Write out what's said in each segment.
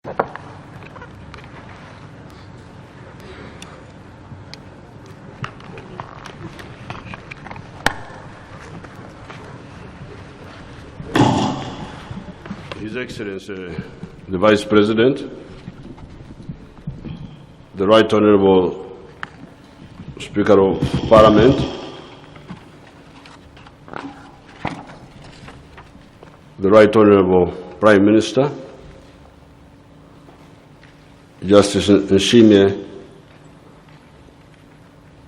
His Excellency, the Vice President, the Right Honorable Speaker of Parliament, the Right Honorable Prime Minister, Justice Nshimye,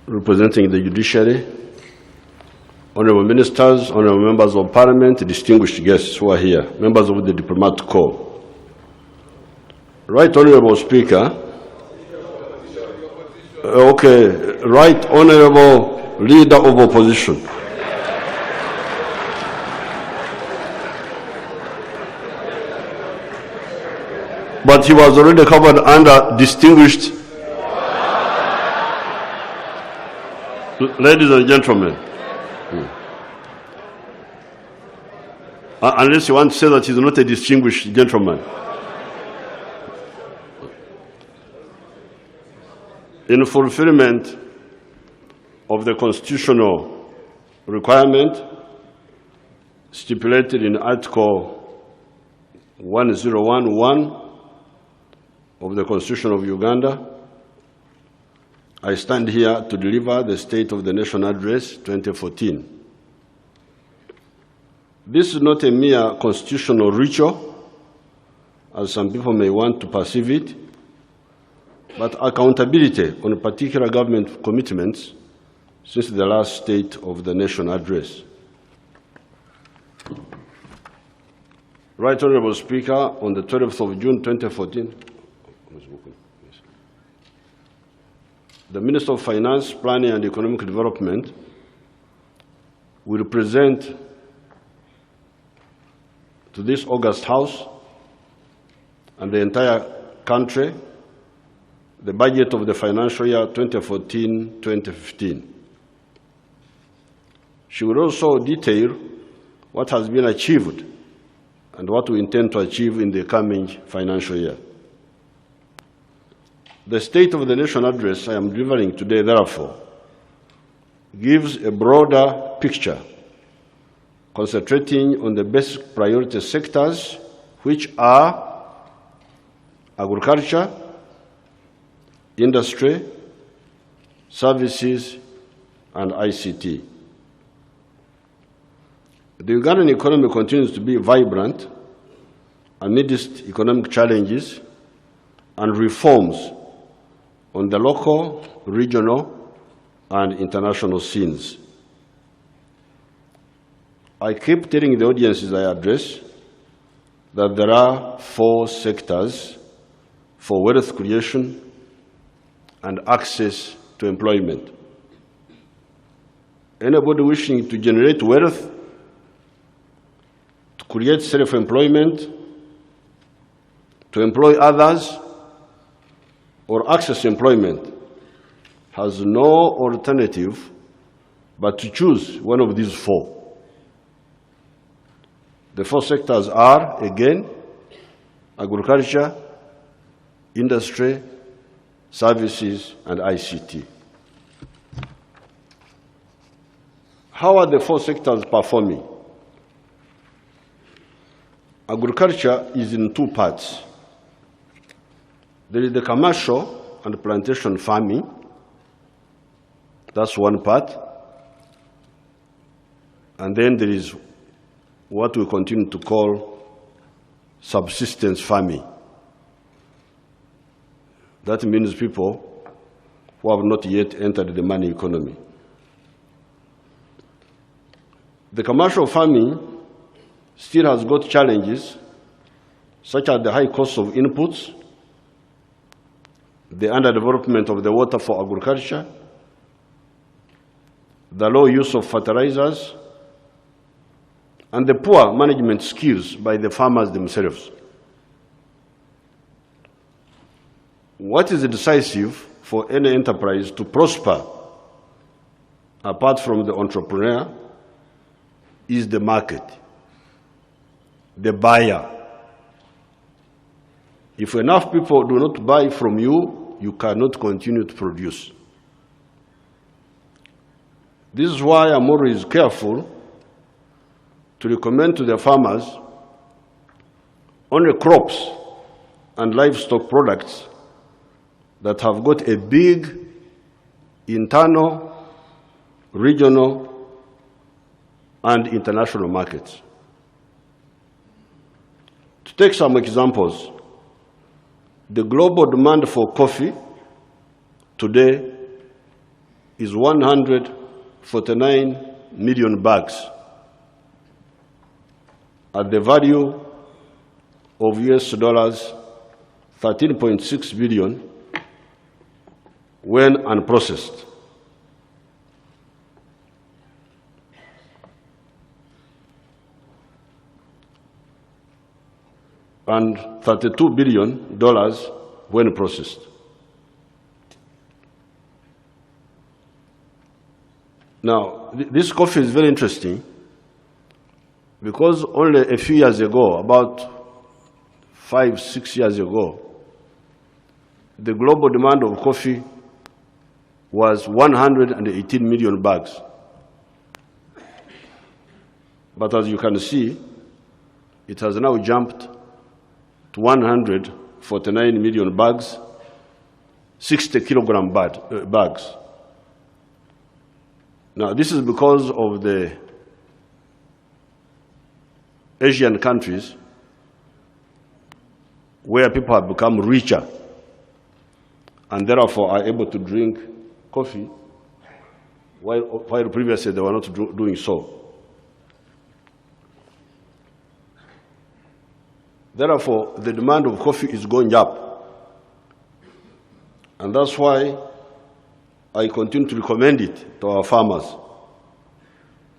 representing the judiciary, honorable ministers, honorable members of parliament, distinguished guests who are here, members of the diplomatic corps. Right Honorable Speaker, Right Honorable Leader of Opposition. But he was already covered under distinguished. Ladies and gentlemen, unless you want to say that he's not a distinguished gentleman. In fulfillment of the constitutional requirement stipulated in Article 1011 of the Constitution of Uganda, I stand here to deliver the State of the Nation Address 2014. This is not a mere constitutional ritual, as some people may want to perceive it, but accountability on particular government commitments since the last State of the Nation Address. Right Honorable Speaker, on the 12th of June 2014, the Minister of Finance, Planning and Economic Development will present to this august House and the entire country the budget of the financial year 2014-2015. She will also detail what has been achieved and what we intend to achieve in the coming financial year. The State of the Nation Address I am delivering today, therefore, gives a broader picture, concentrating on the basic priority sectors, which are agriculture, industry, services, and ICT. The Ugandan economy continues to be vibrant amidst economic challenges and reforms on the local, regional, and international scenes. I keep telling the audiences I address that there are 4 sectors for wealth creation and access to employment. Anybody wishing to generate wealth, to create self-employment, to employ others, or access employment has no alternative but to choose one of these 4. The 4 sectors are, again, agriculture, industry, services, and ICT. How are the 4 sectors performing? Agriculture is in 2 parts. There is the commercial and plantation farming. That's one part. And then there is what we continue to call subsistence farming. That means people who have not yet entered the money economy. The commercial farming still has got challenges, such as the high cost of inputs, the underdevelopment of the water for agriculture, the low use of fertilizers, and the poor management skills by the farmers themselves. What is decisive for any enterprise to prosper, apart from the entrepreneur, is the market, the buyer. If enough people do not buy from you, you cannot continue to produce. This is why I'm always careful to recommend to the farmers only crops and livestock products that have got a big internal, regional, and international markets. To take some examples, the global demand for coffee today is 149 million bags at the value of US dollars 13.6 billion when unprocessed. And $32 billion when processed. Now, this coffee is very interesting because only a few years ago, about 5-6 years ago, the global demand of coffee was 118 million bags. But as you can see, it has now jumped to 149 million bags, 60 kilogram bags. Now, this is because of the Asian countries where people have become richer and therefore are able to drink coffee while previously they were not doing so. Therefore, the demand of coffee is going up. And that's why I continue to recommend it to our farmers,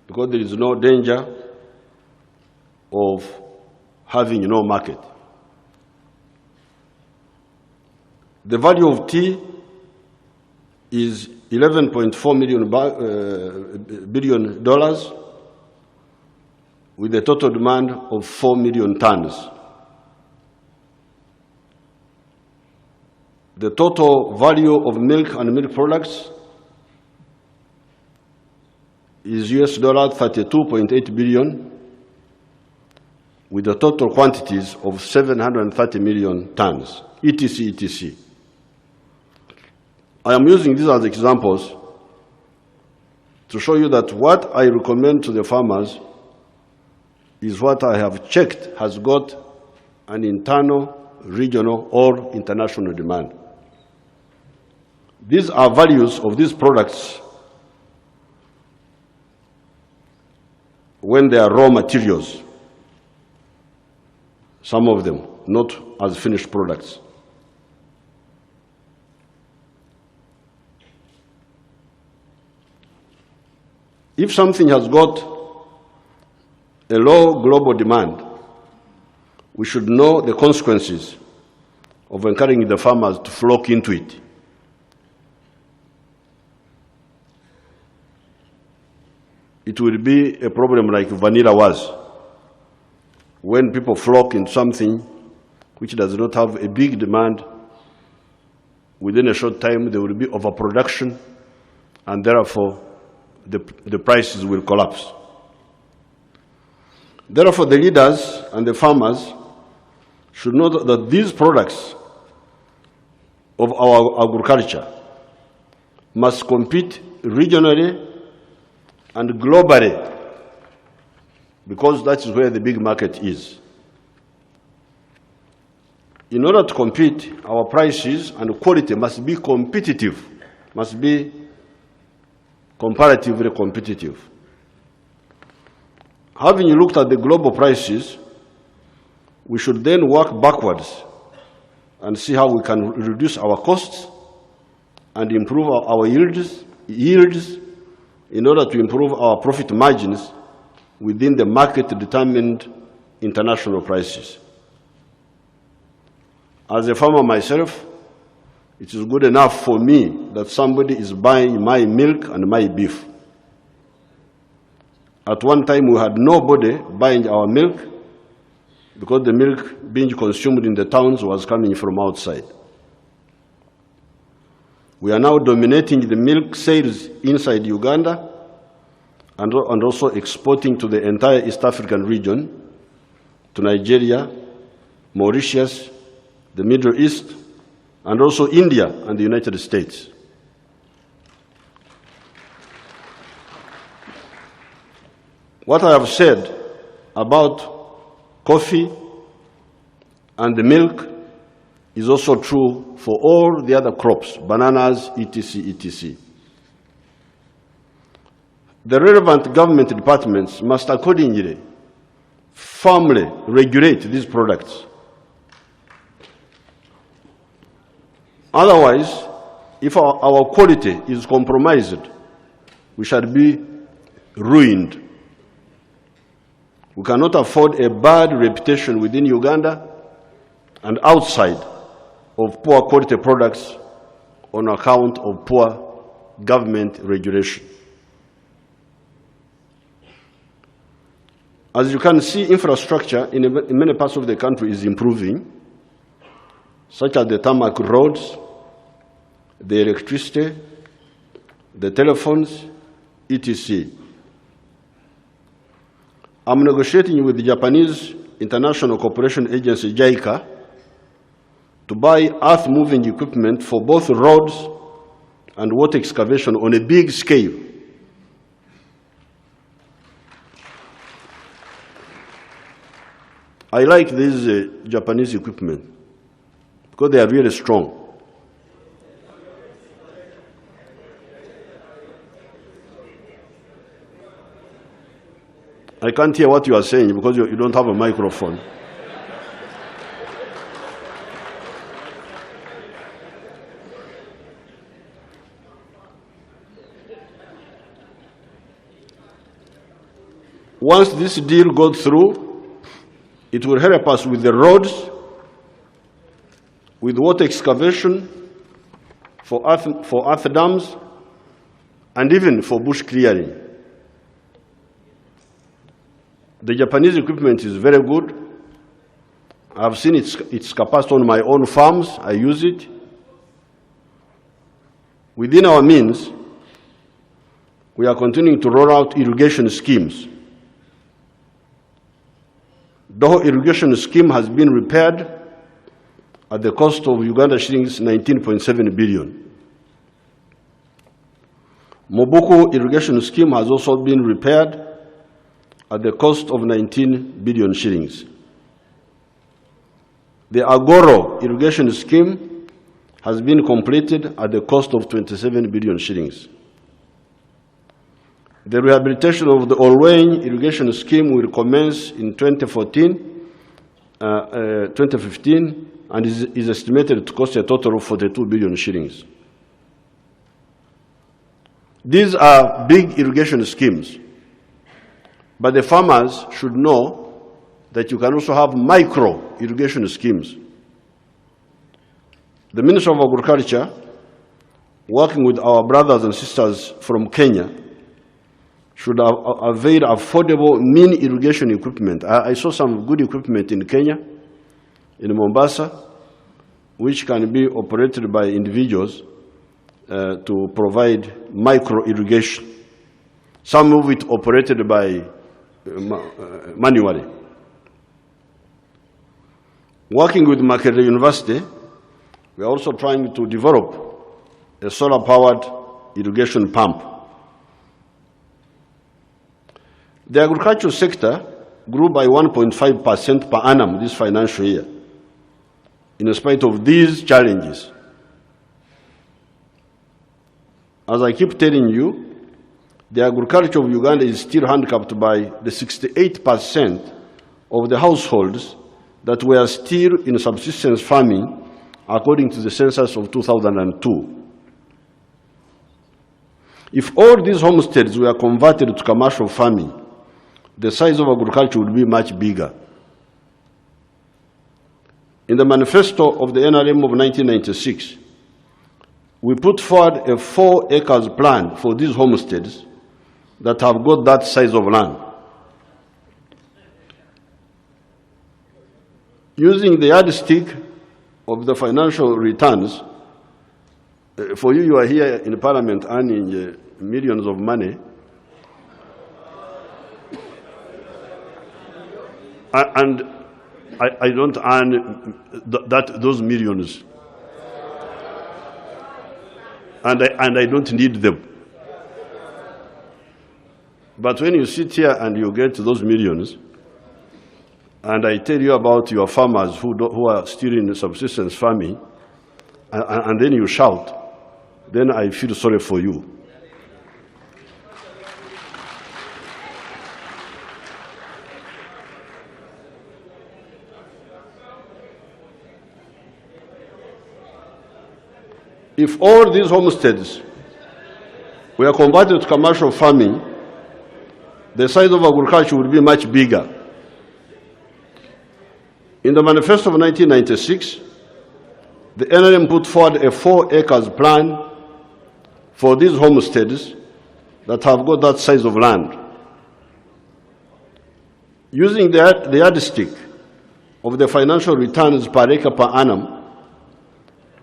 because there is no danger of having no market. The value of tea is $11.4 billion with a total demand of 4 million tons. The total value of milk and milk products is US $32.8 billion with the total quantities of 730 million tons, etc., etc. I am using these as examples to show you that what I recommend to the farmers is what I have checked has got an internal, regional, or international demand. These are values of these products when they are raw materials, some of them, not as finished products. If something has got a low global demand, we should know the consequences of encouraging the farmers to flock into it. It will be a problem like vanilla was. When people flock in something which does not have a big demand, within a short time there will be overproduction, and therefore the prices will collapse. Therefore, the leaders and the farmers should know that these products of our agriculture must compete regionally and globally, because that is where the big market is. In order to compete, our prices and quality must be competitive, must be comparatively competitive. Having looked at the global prices, we should then work backwards and see how we can reduce our costs and improve our yields in order to improve our profit margins within the market-determined international prices. As a farmer myself, it is good enough for me that somebody is buying my milk and my beef. At one time, we had nobody buying our milk because the milk being consumed in the towns was coming from outside. We are now dominating the milk sales inside Uganda and also exporting to the entire East African region, to Nigeria, Mauritius, the Middle East, and also India and the United States. What I have said about coffee and the milk is also true for all the other crops, bananas, etc., etc. The relevant government departments must accordingly firmly regulate these products. Otherwise, if our quality is compromised, we shall be ruined. We cannot afford a bad reputation within Uganda and outside of poor quality products on account of poor government regulation. As you can see, infrastructure in many parts of the country is improving, such as the tarmac roads, the electricity, the telephones, etc. I'm negotiating with the Japanese International Cooperation Agency, JICA, to buy earth-moving equipment for both roads and water excavation on a big scale. I like this Japanese equipment because they are really strong. I can't hear what you are saying because you don't have a microphone. Once this deal goes through, it will help us with the roads, with water excavation, for earth dams, and even for bush clearing. The Japanese equipment is very good. I've seen its capacity on my own farms. I use it. Within our means, we are continuing to roll out irrigation schemes. The whole irrigation scheme has been repaired at the cost of Uganda shillings 19.7 billion. Mobuku irrigation scheme has also been repaired at the cost of 19 billion shillings. The Agoro irrigation scheme has been completed at the cost of 27 billion shillings. The rehabilitation of the Olweng irrigation scheme will commence in 2015 and is estimated to cost a total of 42 billion shillings. These are big irrigation schemes. But the farmers should know that you can also have micro irrigation schemes. The Minister of Agriculture, working with our brothers and sisters from Kenya, should avail affordable mini irrigation equipment. I saw some good equipment in Kenya, in Mombasa, which can be operated by individuals to provide micro irrigation. Some of it operated by manually. Working with Makerere University, we are also trying to develop a solar-powered irrigation pump. The agricultural sector grew by 1.5% per annum this financial year, in spite of these challenges. As I keep telling you, the agriculture of Uganda is still handicapped by the 68% of the households that were still in subsistence farming, according to the census of 2002. If all these homesteads were converted to commercial farming, the size of agriculture would be much bigger. In the manifesto of the NRM of 1996, we put forward a 4 acres plan for these homesteads that have got that size of land. using the yardstick of the financial returns, for you are here in Parliament earning millions of money, and I don't earn those millions, and I don't need them. But when you sit here and you get those millions, and I tell you about your farmers who are still in subsistence farming, and then you shout, then I feel sorry for you. If all these homesteads were converted to commercial farming, the size of agriculture would be much bigger. In the manifesto of 1996, the NRM put forward a 4 acres plan for these homesteads that have got that size of land. Using the yardstick of the financial returns per acre per annum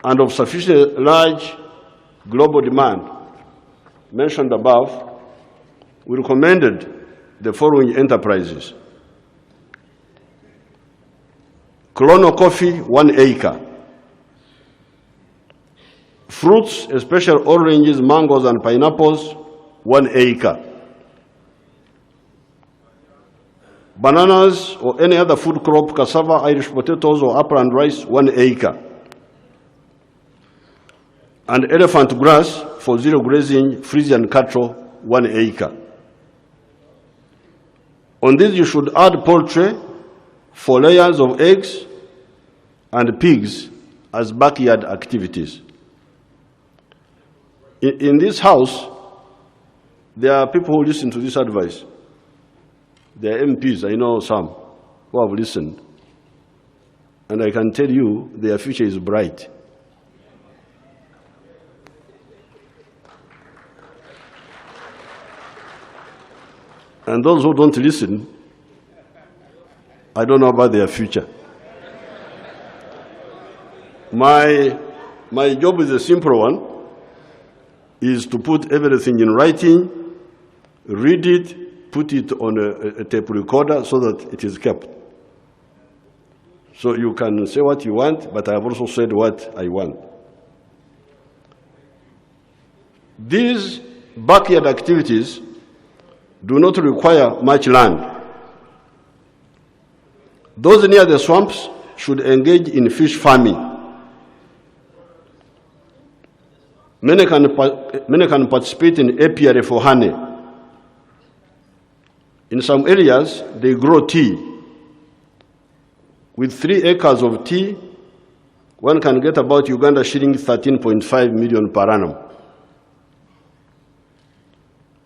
and of sufficiently large global demand mentioned above, we recommended the following enterprises. Clono coffee, 1 acre. Fruits, especially oranges, mangoes, and pineapples, 1 acre. Bananas or any other food crop, cassava, Irish potatoes, or upland rice, 1 acre. And elephant grass for zero grazing Frisian cattle, 1 acre. On this, you should add poultry for layers of eggs and pigs as backyard activities. In this house, there are people who listen to this advice. There are MPs, I know some, who have listened. And I can tell you their future is bright. And those who don't listen, I don't know about their future. My job is a simple one, is to put everything in writing, read it, put it on a tape recorder so that it is kept. So you can say what you want, but I have also said what I want. These backyard activities do not require much land. Those near the swamps should engage in fish farming. Many can participate in apiary for honey. In some areas, they grow tea. With 3 acres of tea, one can get about Uganda shilling 13.5 million per annum.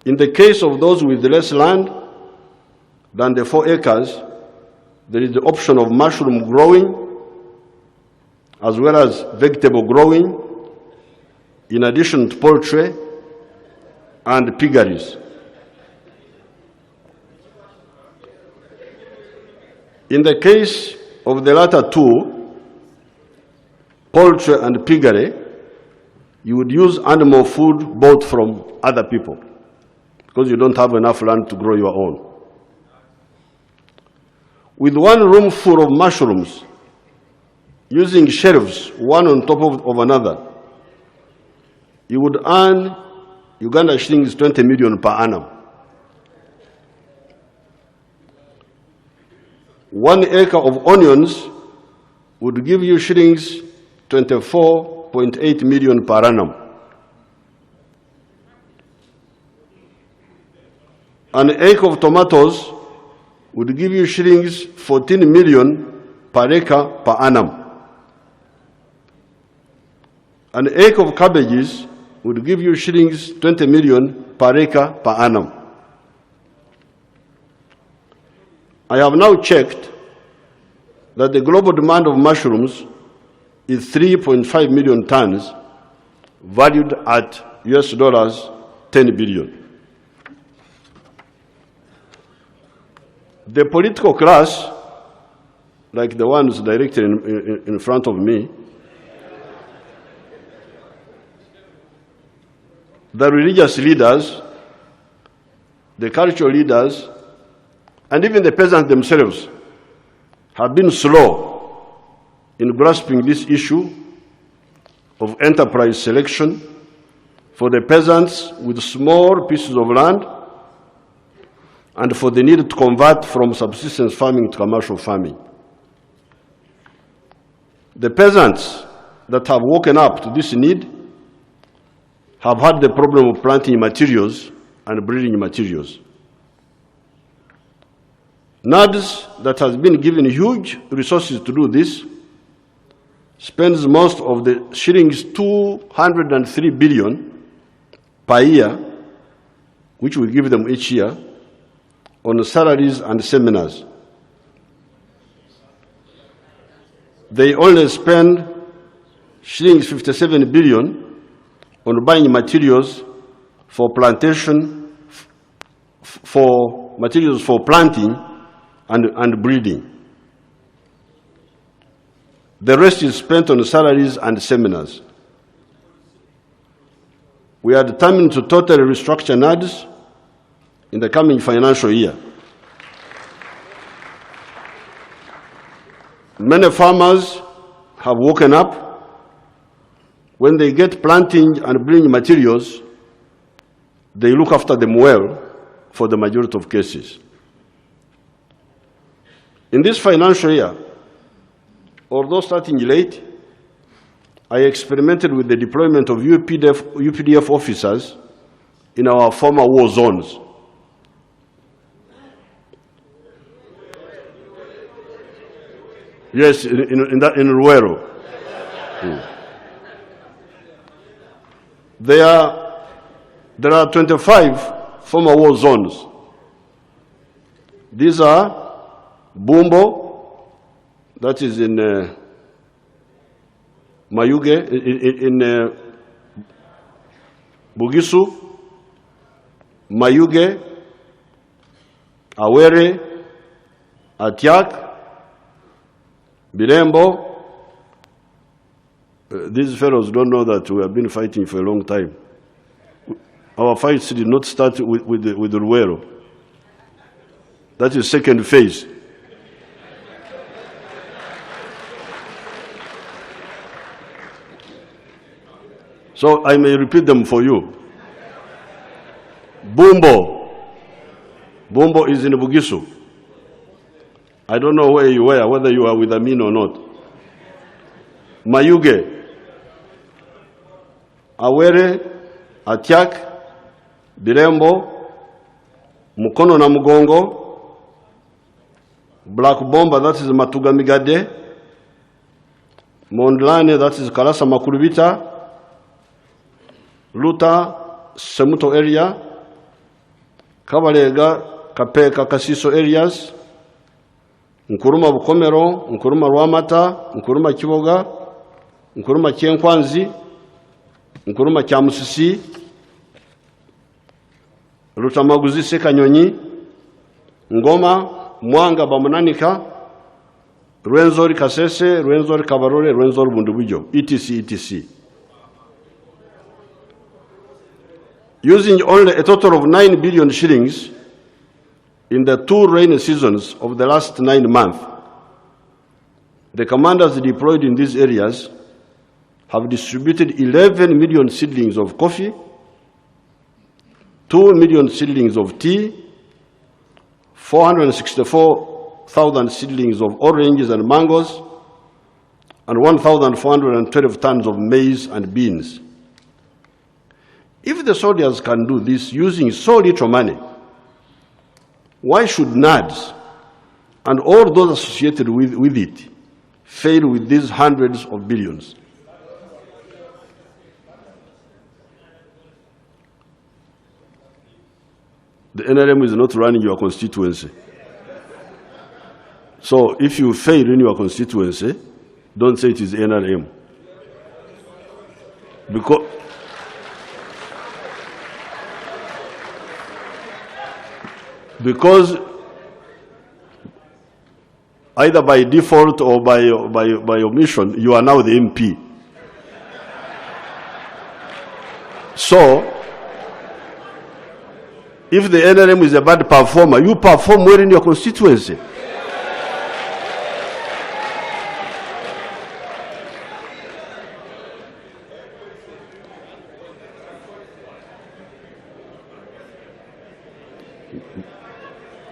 In the case of those with less land than the 4 acres, there is the option of mushroom growing as well as vegetable growing, in addition to poultry and piggeries. In the case of the latter two, poultry and piggery, you would use animal food bought from other people because you don't have enough land to grow your own. With one room full of mushrooms, using shelves one on top of another, you would earn Uganda shillings 20 million per annum. 1 acre of onions would give you shillings 24.8 million per annum. An acre of tomatoes would give you shillings 14 million per acre per annum. An acre of cabbages would give you shillings 20 million per acre per annum. I have now checked that the global demand of mushrooms is 3.5 million tons, valued at US$ 10 billion. The political class like the ones directed in front of me, the religious leaders, the cultural leaders, and even the peasants themselves have been slow in grasping this issue of enterprise selection for the peasants with small pieces of land and for the need to convert from subsistence farming to commercial farming. The peasants that have woken up to this need have had the problem of planting materials and breeding materials. NADS, that has been given huge resources to do this, spends most of the shillings 203 billion per year, which we give them each year, on salaries and seminars. They only spend shillings 57 billion on buying materials for plantation, for materials for planting and breeding. The rest is spent on salaries and seminars. We are determined to totally restructure NADS in the coming financial year. Many farmers have woken up. When they get planting and breeding materials, they look after them well for the majority of cases. In this financial year, although starting late, I experimented with the deployment of UPDF officers in our former war zones. Yes, in Ruero. There are 25 former war zones. These are Bumbo, that is in Mayuge, in Bugisu, Mayuge, Awere, Atiak, Birembo. These fellows don't know that we have been fighting for a long time. Our fights did not start with the Ruero. That is second phase. So I may repeat them for you. Bumbo. Bumbo is in Bugisu. I don't know where you were, whether you are with Amin or not. Mayuge. Awere, Atiak, Birembo, Mukono na Mugongo, Black Bomba, that is Matugamigade, Mondlane, that is Kalasa Makurubita, Luta, Semuto area, Kabalega, Kapeka, Kasiso areas, Nkuruma Bukomero, Nkuruma Rwamata, Nkuruma Kiboga, Nkuruma Kienkwanzi, Nkuruma Kyamusisi, Rutamaguzi Sekanyonyi, Ngoma, Mwanga Bamunanika, Rwenzori Kasese, Rwenzori Kabarore, Rwenzori Bundubujo, etc., etc. Using only a total of 9 billion shillings in the 2 rainy seasons of the last 9 months, the commanders deployed in these areas have distributed 11 million seedlings of coffee, 2 million seedlings of tea, 464,000 seedlings of oranges and mangoes, and 1,412 tons of maize and beans. If the soldiers can do this using so little money, why should NADS and all those associated with it fail with these hundreds of billions? The NRM is not running your constituency. So if you fail in your constituency, don't say it is NRM. either by default or by omission, you are now the MP. So, if the NRM is a bad performer, you perform well in your constituency.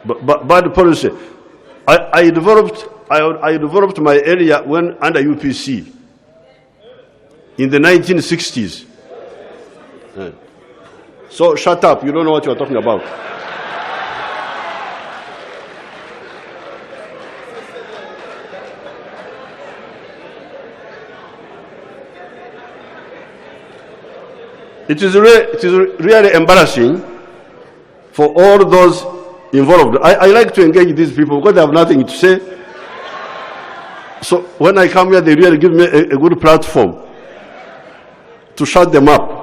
But bad policy. I developed my area when under UPC in the 1960s. So shut up, you don't know what you're talking about. It is really embarrassing for all those involved. I like to engage these people because they have nothing to say. So when I come here, they really give me a good platform to shut them up.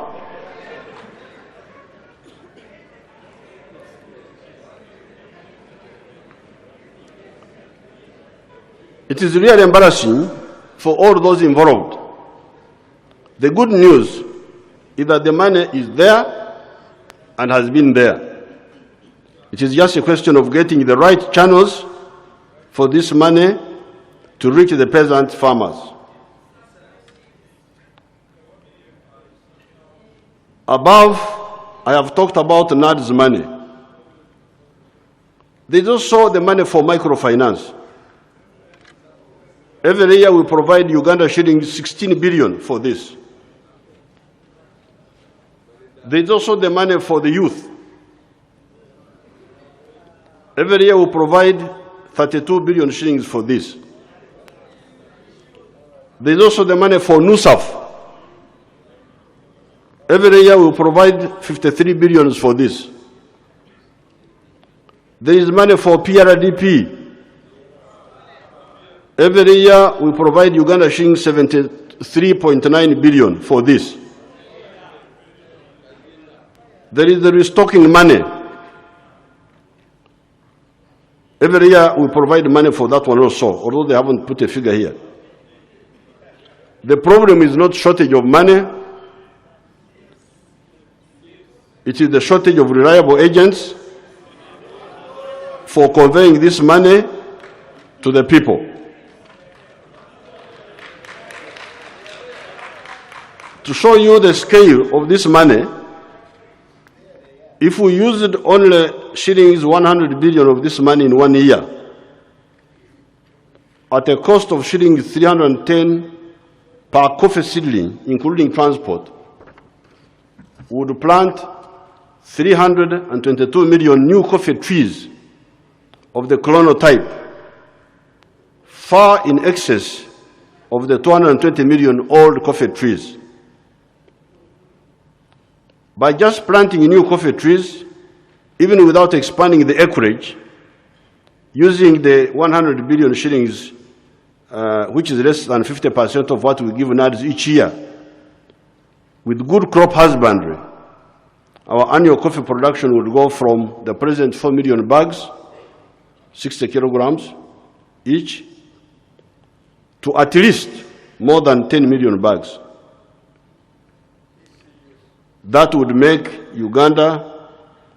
It is really embarrassing for all those involved. The good news is that the money is there and has been there. It is just a question of getting the right channels for this money to reach the peasant farmers. Above, I have talked about NAD's money. There is also the money for microfinance. Every year we provide Uganda shillings 16 billion for this. There is also the money for the youth. Every year we provide 32 billion shillings for this. There is also the money for NUSAF. Every year we provide 53 billion for this. There is money for PRDP. Every year we provide Uganda shillings 73.9 billion for this. There is the restocking money. Every year we provide money for that one also, although they haven't put a figure here. The problem is not shortage of money. It is the shortage of reliable agents for conveying this money to the people. To show you the scale of this money, if we used only shillings 100 billion of this money in 1 year, at a cost of shillings 310 per coffee seedling, including transport, we would plant 322 million new coffee trees of the colonial type, far in excess of the 220 million old coffee trees. By just planting new coffee trees, even without expanding the acreage, using the 100 billion shillings, which is less than 50% of what we give NADS each year, with good crop husbandry, our annual coffee production would go from the present 4 million bags, 60 kilograms each, to at least more than 10 million bags. That would make Uganda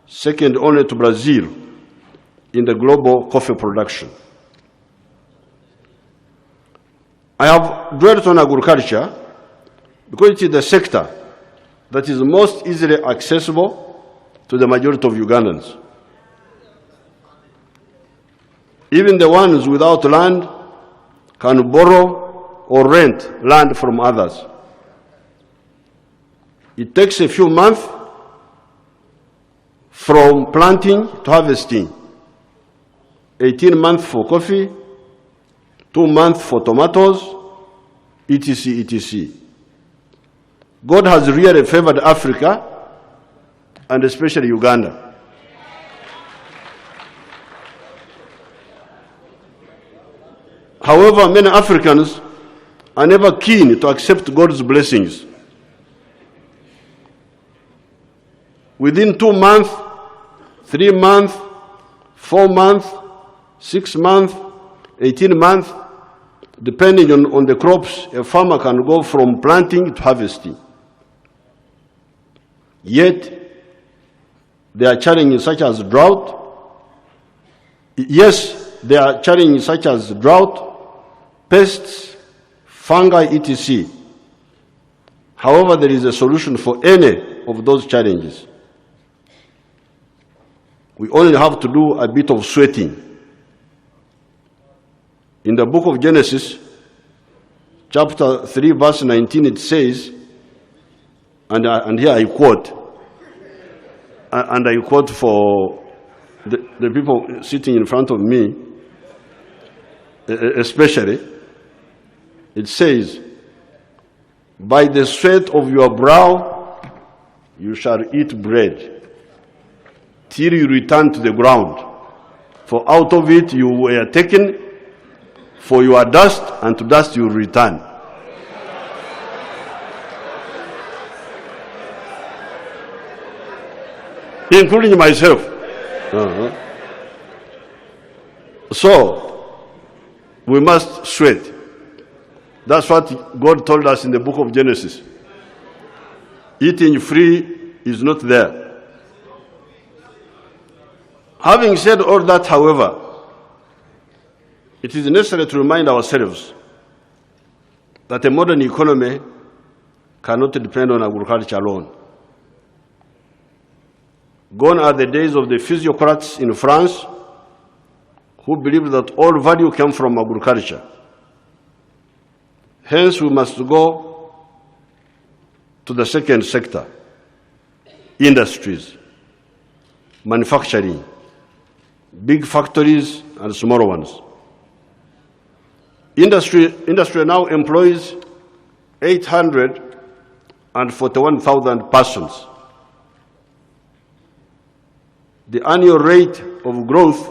second only to Brazil in the global coffee production. I have dwelt on agriculture because it is the sector that is most easily accessible to the majority of Ugandans. Even the ones without land can borrow or rent land from others. It takes a few months from planting to harvesting. 18 months for coffee, 2 months for tomatoes, etc., etc. God has really favored Africa, and especially Uganda. However, many Africans are never keen to accept God's blessings. Within 2 months, 3 months, 4 months, 6 months, 18 months, depending on the crops, a farmer can go from planting to harvesting. Yet, there are challenges such as drought. Yes, there are challenges such as drought, pests, fungi, etc. However, there is a solution for any of those challenges. We only have to do a bit of sweating. In the book of Genesis, chapter 3, verse 19, it says, and here I quote, and I quote for the people sitting in front of me, especially, it says, by the sweat of your brow you shall eat bread, till you return to the ground. For out of it you were taken, for you are dust, and to dust you will return. Including myself. So, we must sweat. That's what God told us in the book of Genesis. Eating free is not there. Having said all that, however, it is necessary to remind ourselves that a modern economy cannot depend on agriculture alone. Gone are the days of the physiocrats in France who believed that all value came from agriculture. Hence, we must go to the second sector, industries, manufacturing, big factories and smaller ones. Industry now employs 841,000 persons. The annual rate of growth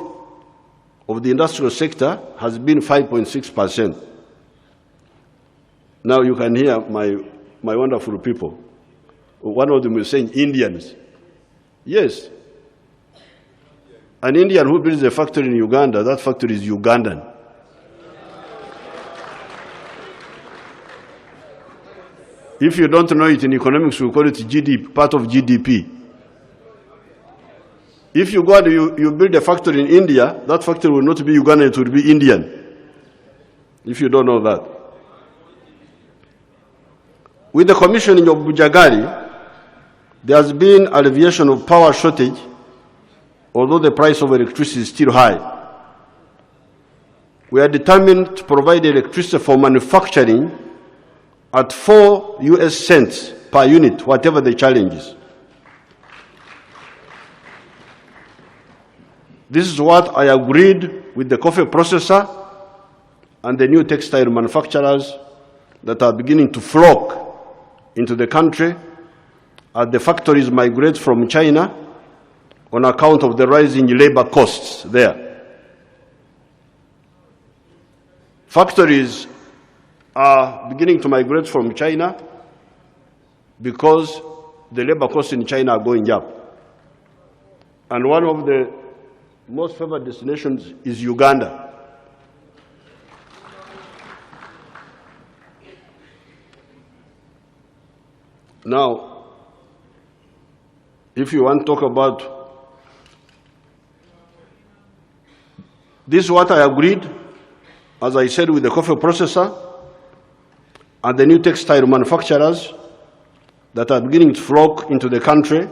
of the industrial sector has been 5.6%. Now you can hear my wonderful people. One of them is saying Indians. Yes. An Indian who builds a factory in Uganda, that factory is Ugandan. If you don't know it in economics, we call it GDP, part of GDP. If you go and you build a factory in India, that factory will not be Ugandan, it will be Indian. If you don't know that. With the commissioning of Bujagali, there has been alleviation of power shortage, although the price of electricity is still high. We are determined to provide electricity for manufacturing at 4 US cents per unit, whatever the challenges. This is what I agreed with the coffee processor and the new textile manufacturers that are beginning to flock into the country as the factories migrate from China on account of the rising labor costs there. Factories are beginning to migrate from China because the labor costs in China are going up. And one of the most favored destinations is Uganda. Now, if you want to talk about this, is what I agreed, as I said, with the coffee processor and the new textile manufacturers that are beginning to flock into the country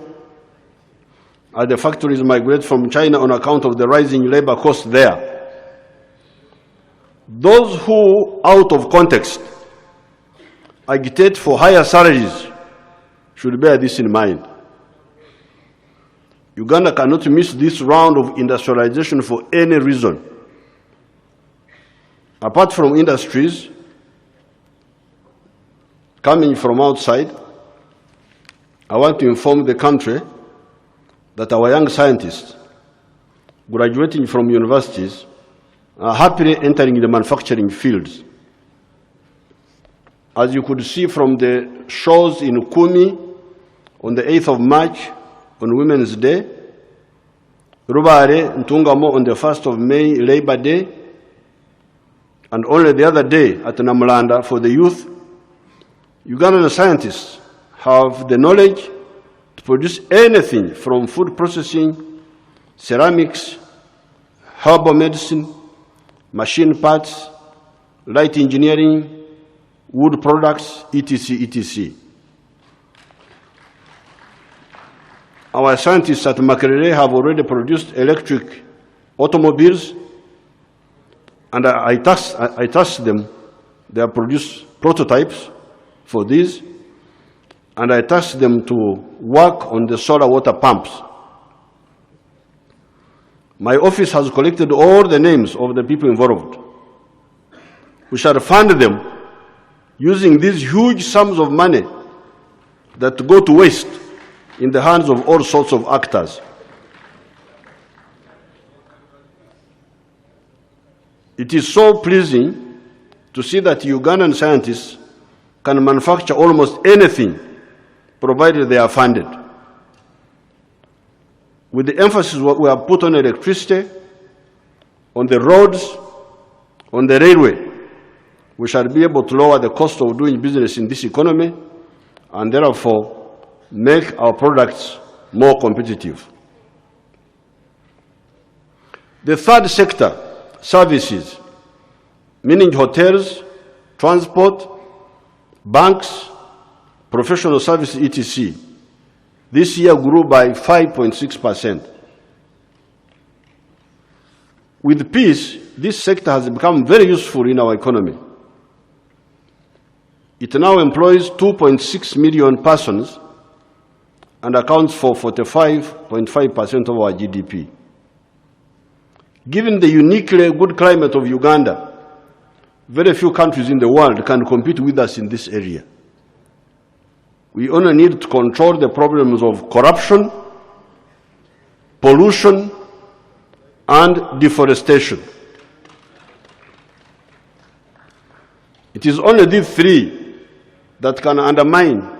as the factories migrate from China on account of the rising labor costs there. Those who, out of context, agitate for higher salaries should bear this in mind. Uganda cannot miss this round of industrialization for any reason. Apart from industries coming from outside, I want to inform the country that our young scientists graduating from universities are happily entering the manufacturing fields. As you could see from the shows in Kumi on the 8th of March on Women's Day, Rubare, Ntungamo on the 1st of May, Labor Day, And only the other day at Namulanda for the youth, Ugandan scientists have the knowledge to produce anything from food processing, ceramics, herbal medicine, machine parts, light engineering, wood products, etc., etc. Our scientists at Makerere have already produced electric automobiles, and I tasked them. They have produced prototypes for these, and I tasked them to work on the solar water pumps. My office has collected all the names of the people involved. We shall fund them using these huge sums of money that go to waste in the hands of all sorts of actors. It is so pleasing to see that Ugandan scientists can manufacture almost anything, provided they are funded. With the emphasis we have put on electricity, on the roads, on the railway, we shall be able to lower the cost of doing business in this economy and therefore make our products more competitive. The third sector, services, meaning hotels, transport, banks, professional services, etc. This year grew by 5.6%. With peace, this sector has become very useful in our economy. It now employs 2.6 million persons and accounts for 45.5% of our GDP. Given the uniquely good climate of Uganda, very few countries in the world can compete with us in this area. We only need to control the problems of corruption, pollution, and deforestation. It is only these three that can undermine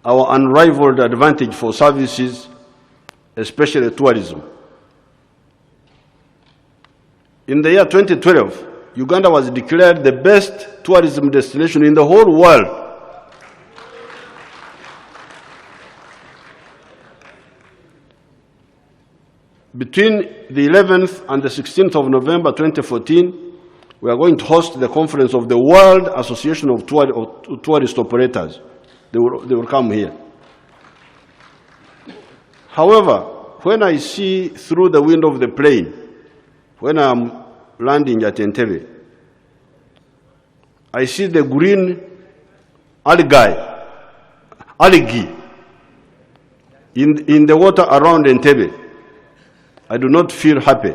our unrivaled advantage for services, especially tourism. In the year 2012, Uganda was declared the best tourism destination in the whole world. Between the 11th and the 16th of November 2014, we are going to host the conference of the World Association of Tourist Operators. They will come here. However, when I see through the window of the plane, when I'm landing at Entebbe, I see the green algae in the water around Entebbe. I do not feel happy.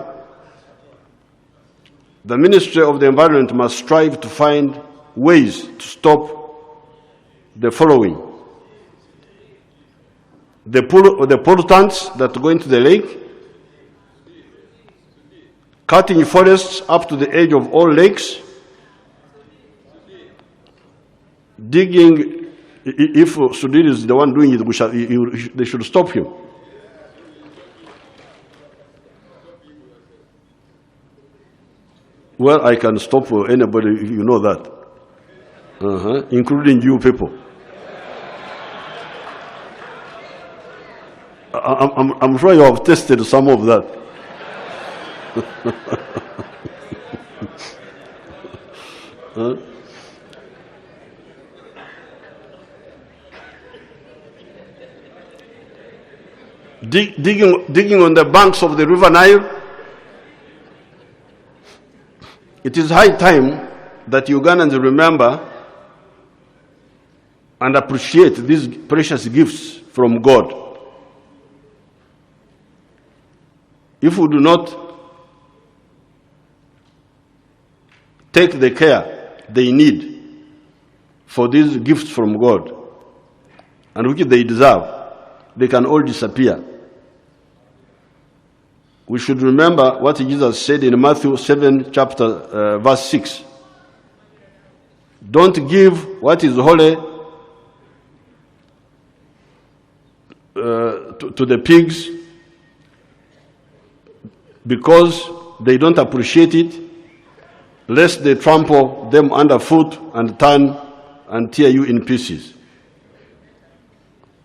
The Ministry of the Environment must strive to find ways to stop the following: the pollutants that go into the lake, cutting forests up to the edge of all lakes, digging. If Sudhir is the one doing it, they should stop him. Well, I can stop anybody, you know that, including you people. I'm sure you have tested some of that. Digging on the banks of the River Nile. It is high time that Ugandans remember and appreciate these precious gifts from God. If we do not take the care they need for these gifts from God, and which they deserve, they can all disappear. We should remember what Jesus said in Matthew 7, verse 6. Don't give what is holy to the pigs because they don't appreciate it, lest they trample them underfoot and turn and tear you in pieces.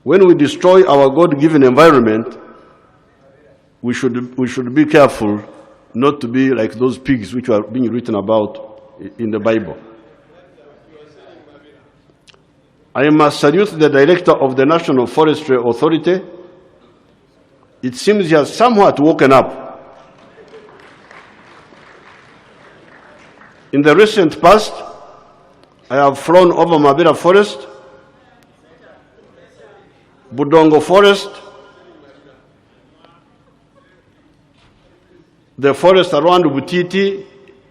When we destroy our God-given environment, we should be careful not to be like those pigs which are being written about in the Bible. I must salute the director of the National Forestry Authority. It seems he has somewhat woken up. In the recent past, I have flown over Mabera Forest, Budongo Forest, the forest around Butiti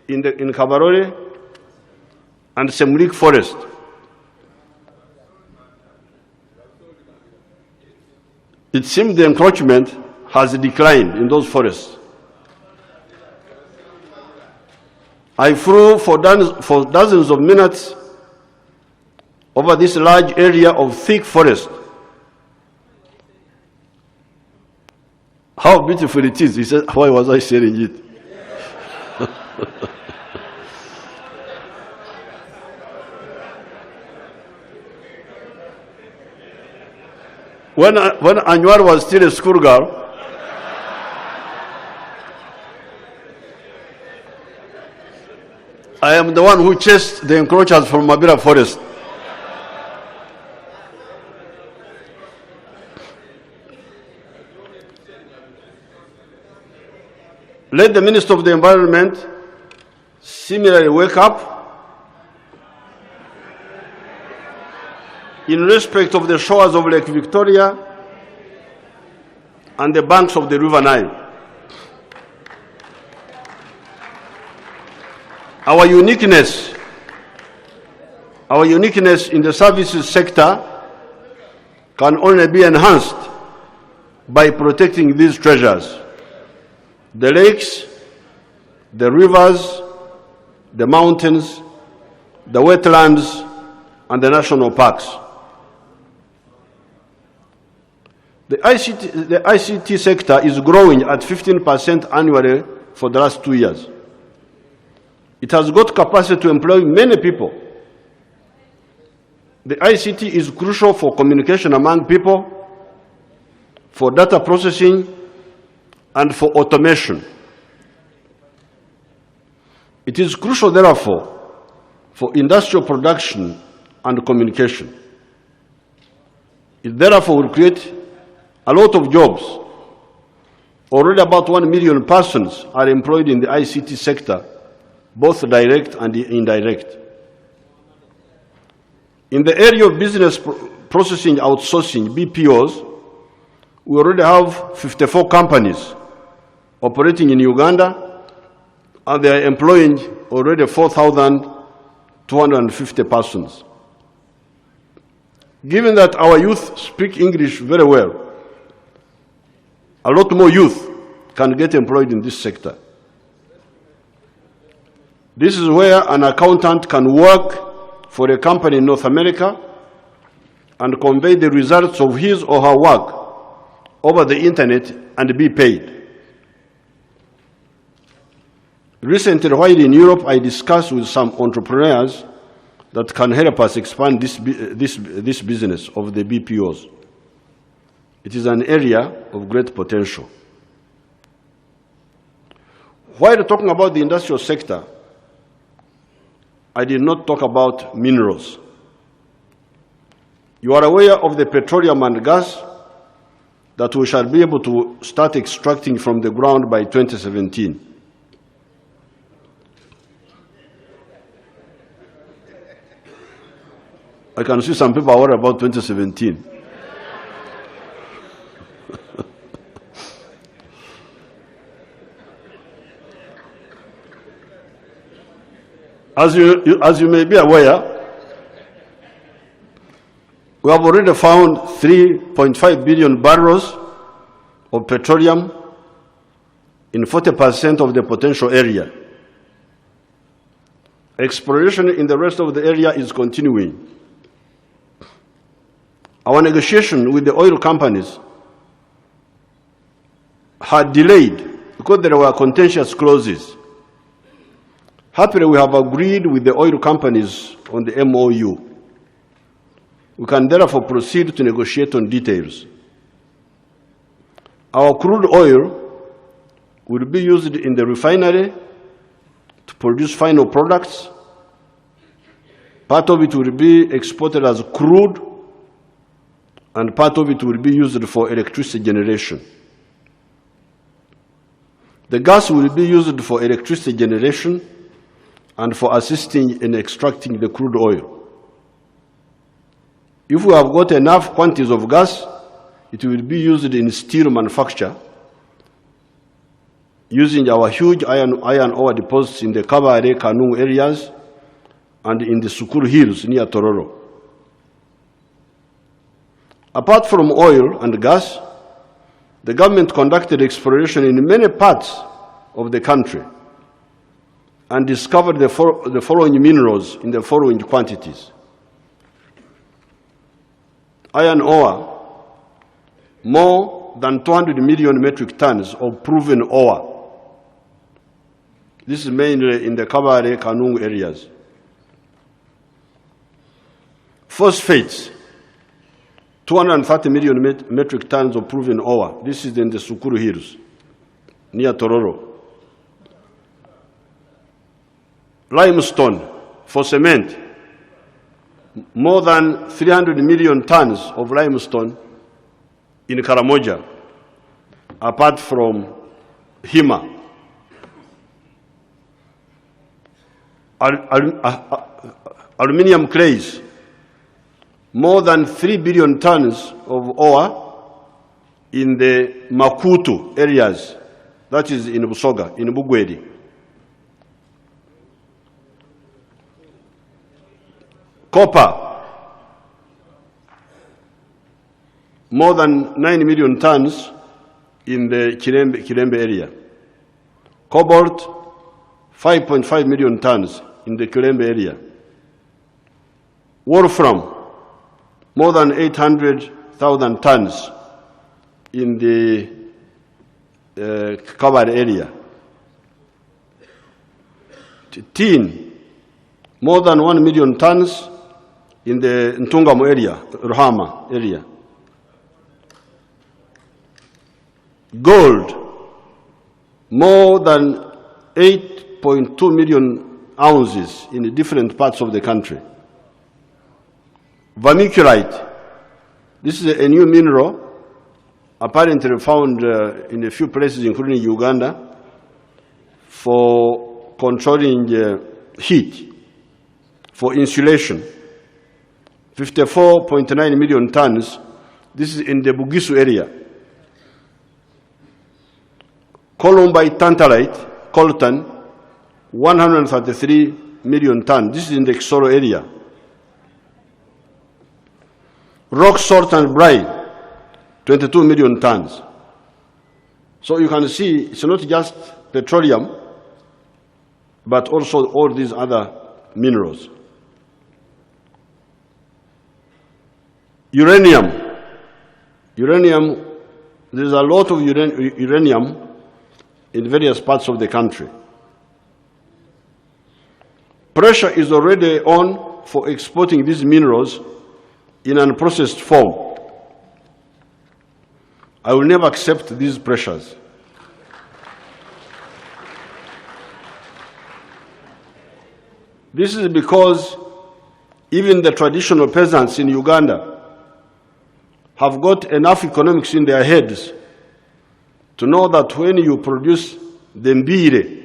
in Kabarore, and Semlik Forest. It seems the encroachment has declined in those forests. I flew for dozens of minutes over this large area of thick forest. How beautiful it is. He said, why was I sharing it? When Anwar was still a schoolgirl, I am the one who chased the encroachers from Mabera Forest. Let the Minister of the Environment similarly wake up in respect of the shores of Lake Victoria and the banks of the River Nile. Our uniqueness in the services sector can only be enhanced by protecting these treasures: the lakes, the rivers, the mountains, the wetlands, and the national parks. The ICT sector is growing at 15% annually for the last 2 years. It has got capacity to employ many people. The ICT is crucial for communication among people, for data processing, and for automation. It is crucial, therefore, for industrial production and communication. It therefore will create a lot of jobs. Already about 1 million persons are employed in the ICT sector, both direct and indirect. In the area of business processing outsourcing, BPOs, we already have 54 companies operating in Uganda, and they are employing already 4,250 persons. Given that our youth speak English very well, a lot more youth can get employed in this sector. This is where an accountant can work for a company in North America and convey the results of his or her work over the internet and be paid. Recently, while in Europe, I discussed with some entrepreneurs that can help us expand this business of the BPOs. It is an area of great potential. While talking about the industrial sector, I did not talk about minerals. You are aware of the petroleum and gas that we shall be able to start extracting from the ground by 2017. I can see some people are worried about 2017. As you may be aware, we have already found 3.5 billion barrels of petroleum in 40% of the potential area. Exploration in the rest of the area is continuing. Our negotiation with the oil companies had delayed because there were contentious clauses. Happily, we have agreed with the oil companies on the MOU. We can therefore proceed to negotiate on details. Our crude oil will be used in the refinery to produce final products. Part of it will be exported as crude, and part of it will be used for electricity generation. The gas will be used for electricity generation and for assisting in extracting the crude oil. If we have got enough quantities of gas, it will be used in steel manufacture, using our huge iron ore deposits in the Kabare, Kanungu areas and in the Sukuru Hills near Tororo. Apart from oil and gas, the government conducted exploration in many parts of the country and discovered the following minerals in the following quantities. Iron ore, more than 200 million metric tons of proven ore. This is mainly in the Kabare, Kanungu areas. Phosphates, 230 million metric tons of proven ore. This is in the Sukuru Hills, near Tororo. Limestone, for cement, more than 300 million tons of limestone in Karamoja, apart from Hima. Aluminium clays, more than 3 billion tons of ore in the Makutu areas, that is in Busoga, in Bugwedi. Copper, more than 9 million tons in the Kirembe area. Cobalt, 5.5 million tons in the Kirembe area. Wolfram, more than 800,000 tons in the Kabare area. Tin, more than 1 million tons in the Ntungamo area, Ruhama area. Gold, more than 8.2 million ounces in different parts of the country. Vermiculite, this is a new mineral apparently found in a few places, including Uganda, for controlling heat, for insulation. 54.9 million tons. This is in the Bugisu area. Columbite tantalite, coltan, 133 million tons. This is in the Kisoro area. Rock salt and brine, 22 million tons. So you can see it's not just petroleum, but also all these other minerals. Uranium. There's a lot of uranium in various parts of the country. Pressure is already on for exporting these minerals in an unprocessed form. I will never accept these pressures. This is because even the traditional peasants in Uganda have got enough economics in their heads to know that when you produce the mbide,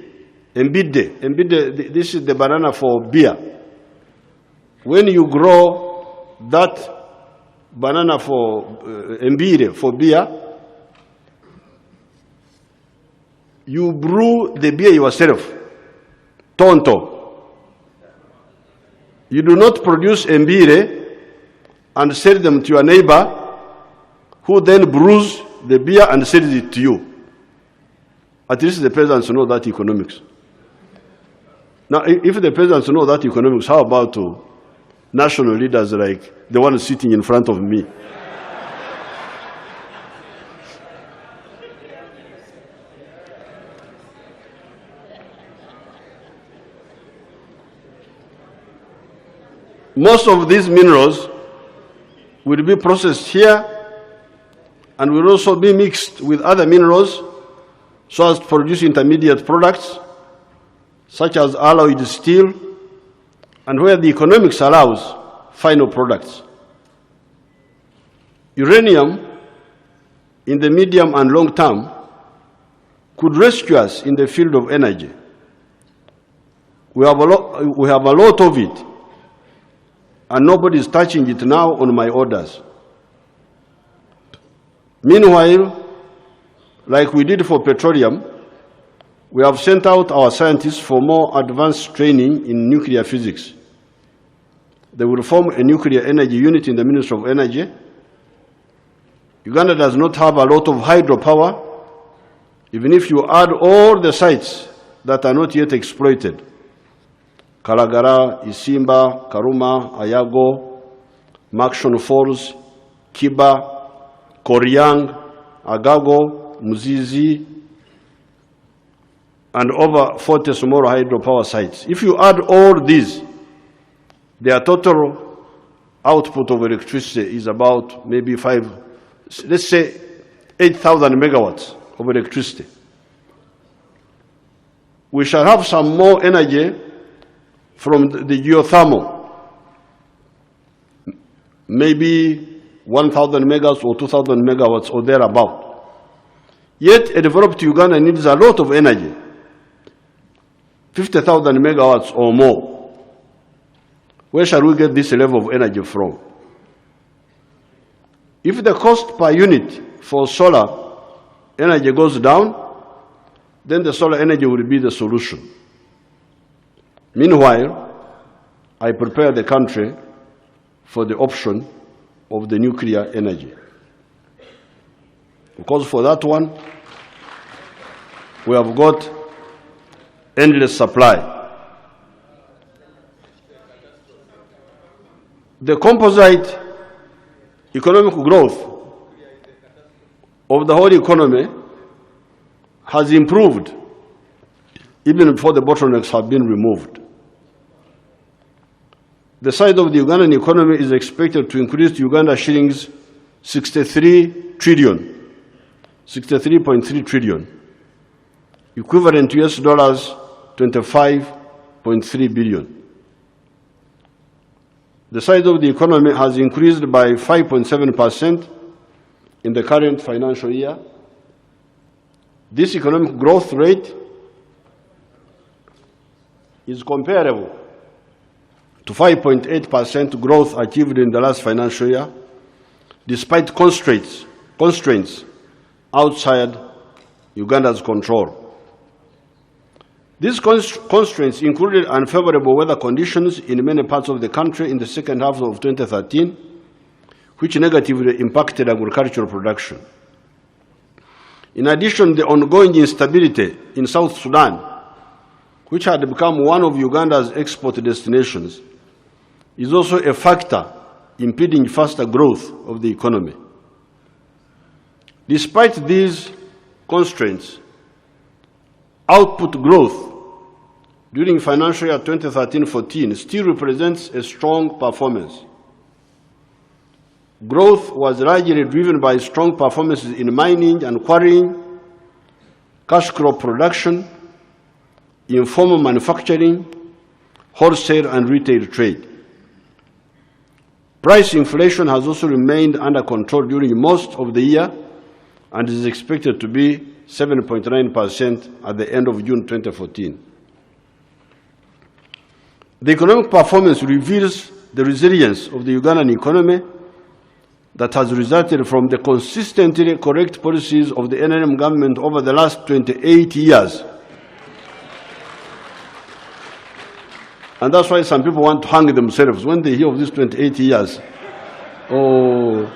this is the banana for beer. When you grow that banana for mbide, for beer, you brew the beer yourself, tonto. You do not produce mbide and sell them to your neighbor, who then brews the beer and sells it to you. At least the peasants know that economics. Now, if the peasants know that economics, how about national leaders like the one sitting in front of me? Most of these minerals will be processed here and will also be mixed with other minerals so as to produce intermediate products such as alloyed steel, and where the economics allows, final products. Uranium, in the medium and long term, could rescue us in the field of energy. We have a lot of it, and nobody is touching it now on my orders. Meanwhile, like we did for petroleum, we have sent out our scientists for more advanced training in nuclear physics. They will form a nuclear energy unit in the Ministry of Energy. Uganda does not have a lot of hydropower, even if you add all the sites that are not yet exploited. Kalagara, Isimba, Karuma, Ayago, Makshon Falls, Kiba, Koryang, Agago, Muzizi, and over 40 small hydropower sites. If you add all these, their total output of electricity is about maybe let's say 8,000 megawatts of electricity. We shall have some more energy from the geothermal, maybe 1,000 megawatts or 2,000 megawatts or thereabout. Yet a developed Uganda needs a lot of energy, 50,000 megawatts or more. Where shall we get this level of energy from? If the cost per unit for solar energy goes down, then the solar energy will be the solution. Meanwhile, I prepare the country for the option of the nuclear energy. Because for that one, we have got endless supply. The composite economic growth of the whole economy has improved even before the bottlenecks have been removed. The size of the Ugandan economy is expected to increase to Uganda shillings 63.3 trillion, equivalent to US dollars 25.3 billion. The size of the economy has increased by 5.7% in the current financial year. This economic growth rate is comparable to 5.8% growth achieved in the last financial year, despite constraints outside Uganda's control. These constraints included unfavorable weather conditions in many parts of the country in the second half of 2013, which negatively impacted agricultural production. In addition, the ongoing instability in South Sudan, which had become one of Uganda's export destinations, is also a factor impeding faster growth of the economy. Despite these constraints, output growth during financial year 2013-14 still represents a strong performance. Growth was largely driven by strong performances in mining and quarrying, cash crop production, informal manufacturing, wholesale and retail trade. Price inflation has also remained under control during most of the year and is expected to be 7.9% at the end of June 2014. The economic performance reveals the resilience of the Ugandan economy that has resulted from the consistently correct policies of the NRM government over the last 28 years. And that's why some people want to hang themselves when they hear of these 28 years. Oh,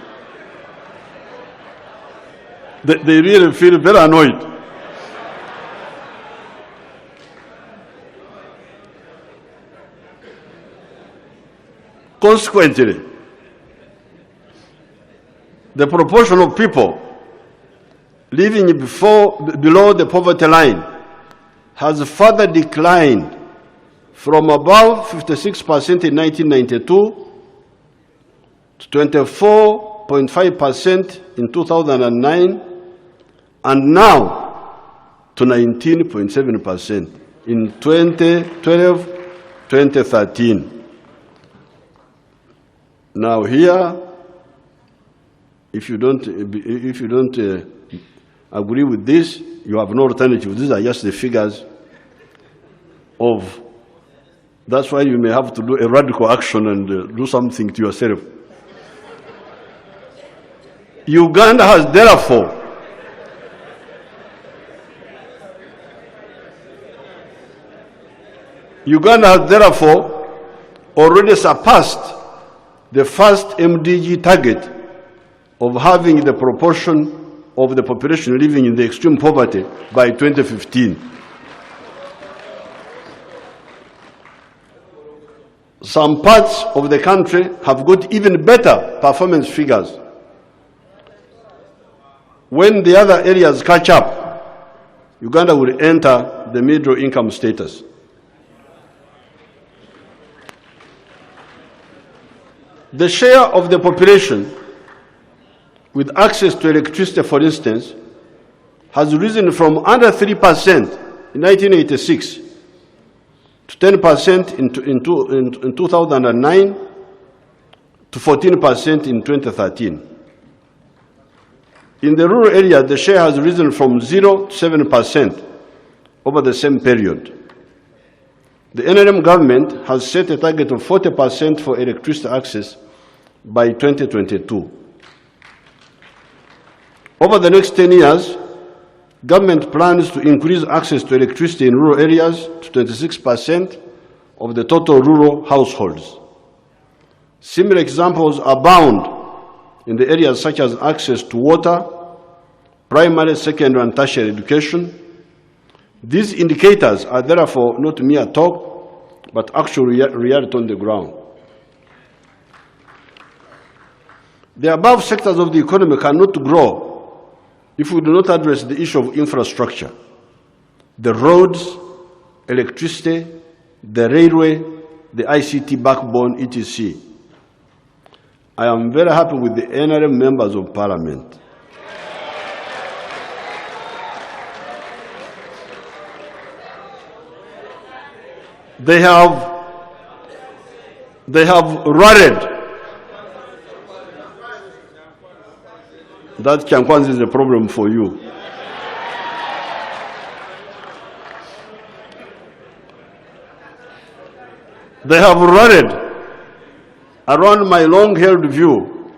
they really feel very annoyed. Consequently, the proportion of people living below the poverty line has further declined from above 56% in 1992 to 24.5% in 2009, and now to 19.7% in 2012-2013. Now here, if you don't agree with this, you have no alternative. These are just the figures of. That's why you may have to do a radical action and do something to yourself. Uganda has therefore already surpassed the first MDG target of having the proportion of the population living in the extreme poverty by 2015. Some parts of the country have got even better performance figures. When the other areas catch up, Uganda will enter the middle income status. The share of the population with access to electricity, for instance, has risen from under 3% in 1986 to 10% in 2009 to 14% in 2013. In the rural area, the share has risen from 0 to 7% over the same period. The NRM government has set a target of 40% for electricity access by 2022. Over the next 10 years, government plans to increase access to electricity in rural areas to 26% of the total rural households. Similar examples abound in the areas such as access to water, primary, secondary, and tertiary education. These indicators are therefore not mere talk, but actual reality on the ground. The above sectors of the economy cannot grow if we do not address the issue of infrastructure, the roads, electricity, the railway, the ICT backbone, etc. I am very happy with the NRM members of Parliament. They have rallied. That Chankwanzi is a problem for you. They have rallied around my long-held view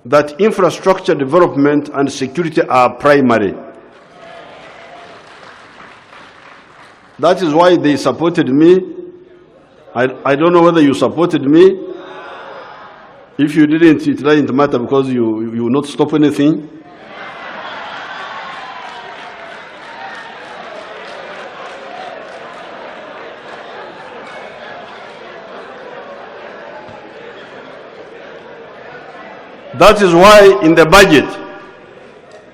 that infrastructure development and security are primary. That is why they supported me. I don't know whether you supported me. If you didn't, it doesn't matter because you will not stop anything. That is why in the budget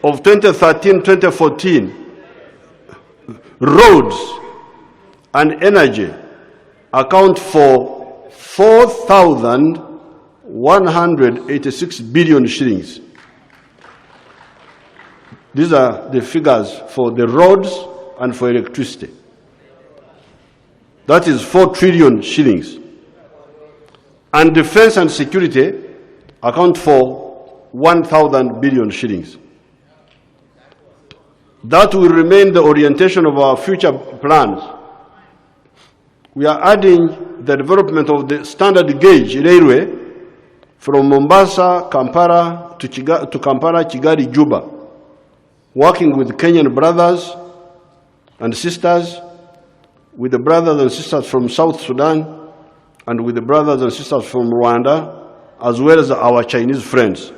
of 2013-2014, roads and energy account for 4,186 billion shillings. These are the figures for the roads and for electricity. That is 4 trillion shillings. And defense and security account for 1,000 billion shillings. That will remain the orientation of our future plans. We are adding the development of the standard gauge railway from Mombasa, Kampala to Kampala, Kigali, Juba, working with Kenyan brothers and sisters, with the brothers and sisters from South Sudan, and with the brothers and sisters from Rwanda, as well as our Chinese friends.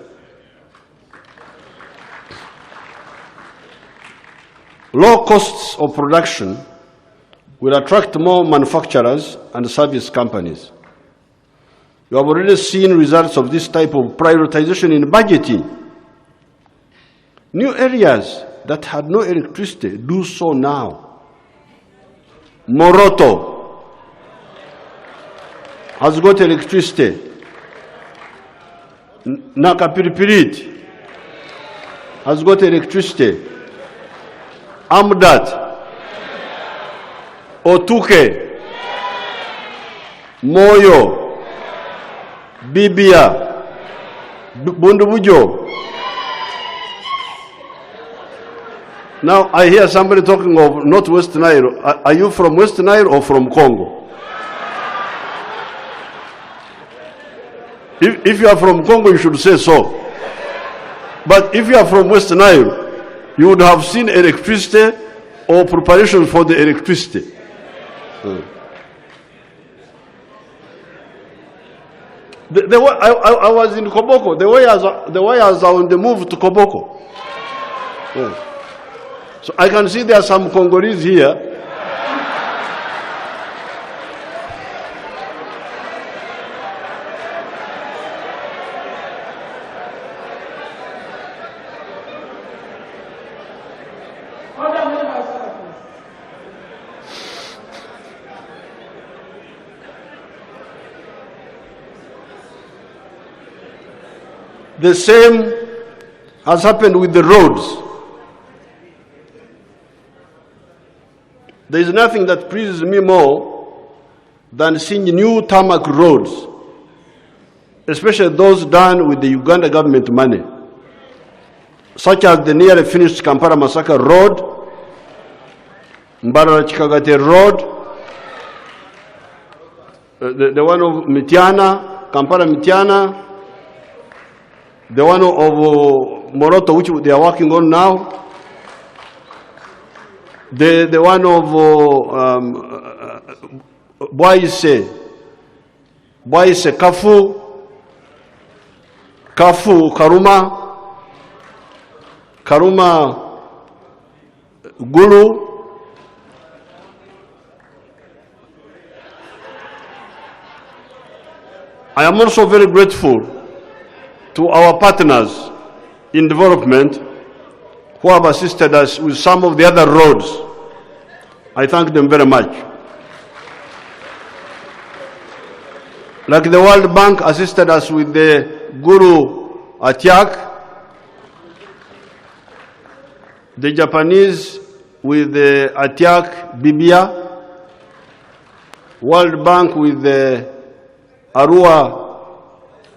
Low costs of production will attract more manufacturers and service companies. You have already seen results of this type of prioritization in budgeting. New areas that had no electricity do so now. Moroto, has got electricity. Nakapiripirit has got electricity. Amdat, Otuke, Moyo, Bibia, Bundubujo. Now I hear somebody talking of Northwest Nile. Are you from West Nile or from Congo? If you are from Congo, you should say so. But if you are from West Nile, you would have seen electricity or preparation for the electricity. I was in Koboko. The wires are on the move to Koboko. So I can see there are some Congolese here. The same has happened with the roads. There is nothing that pleases me more than seeing new tarmac roads, especially those done with the Uganda government money, such as the nearly finished Kampala-Masaka Road, Mbarara-Chikagate Road, the one of Mityana, Kampala-Mityana, the one of Moroto, which they are working on now, the one of Boise, Kafu, Karuma, Gulu. I am also very grateful to our partners in development who have assisted us with some of the other roads. I thank them very much. Like the World Bank assisted us with the Guru Atiak, the Japanese with the Atiak Bibia, World Bank with the Arua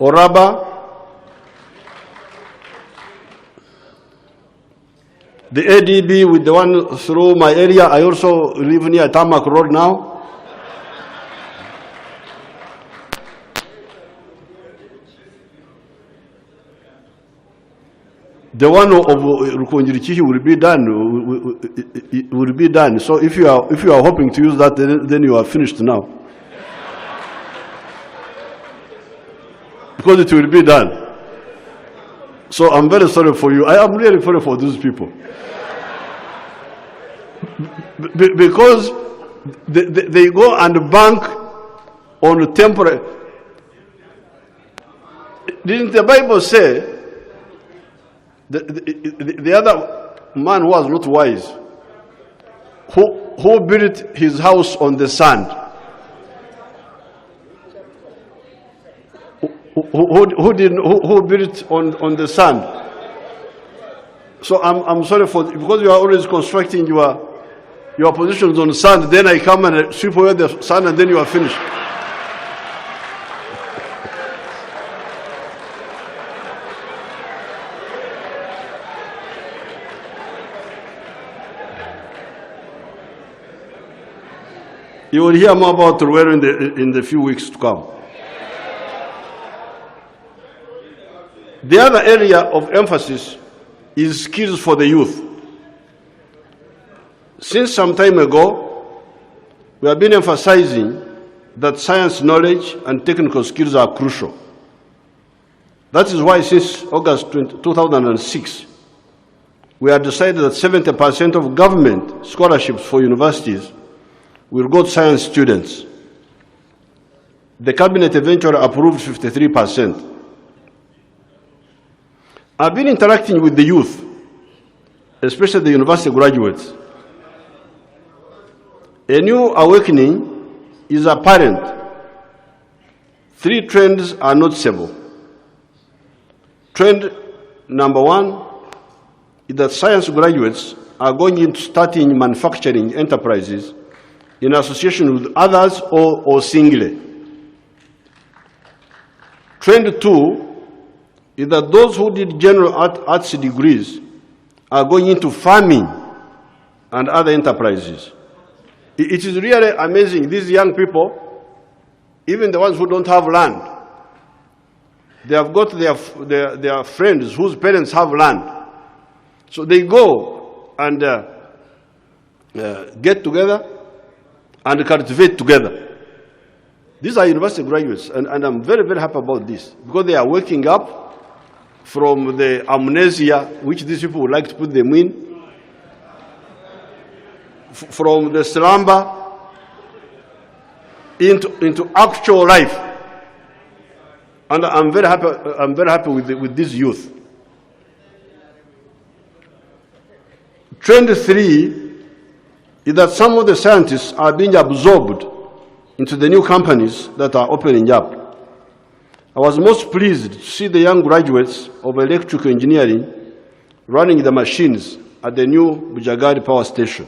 Oraba, the ADB with the one through my area. I also live near Tarmac Road now. The one of Rukonjirichihi will be done. So if you are hoping to use that, then you are finished now. Because it will be done. So I'm very sorry for you. I am really sorry for those people. Because they go and bank on temporary. Didn't the Bible say the other man who was not wise, who built his house on the sand? Who built on the sand? So I'm sorry for, because you are always constructing your positions on sand, then I come and sweep away the sand and then you are finished. You will hear more about Ruwero in the few weeks to come. The other area of emphasis is skills for the youth. Since some time ago, we have been emphasizing that science knowledge and technical skills are crucial. That is why since August 2006, we have decided that 70% of government scholarships for universities will go to science students. The cabinet eventually approved 53%. I've been interacting with the youth, especially the university graduates. A new awakening is apparent Three trends are noticeable. Trend number one is that science graduates are going into starting manufacturing enterprises in association with others or singly. Trend two is that those who did general arts degrees are going into farming and other enterprises. It is really amazing, these young people, even the ones who don't have land, they have got their friends whose parents have land. So they go and get together and cultivate together. These are university graduates, and I'm very, very happy about this, because they are waking up from the amnesia which these people would like to put them in, from the slumber into actual life. And I'm very happy with this youth. Trend three is that some of the scientists are being absorbed into the new companies that are opening up. I was most pleased to see the young graduates of electrical engineering running the machines at the new Bujagari power station.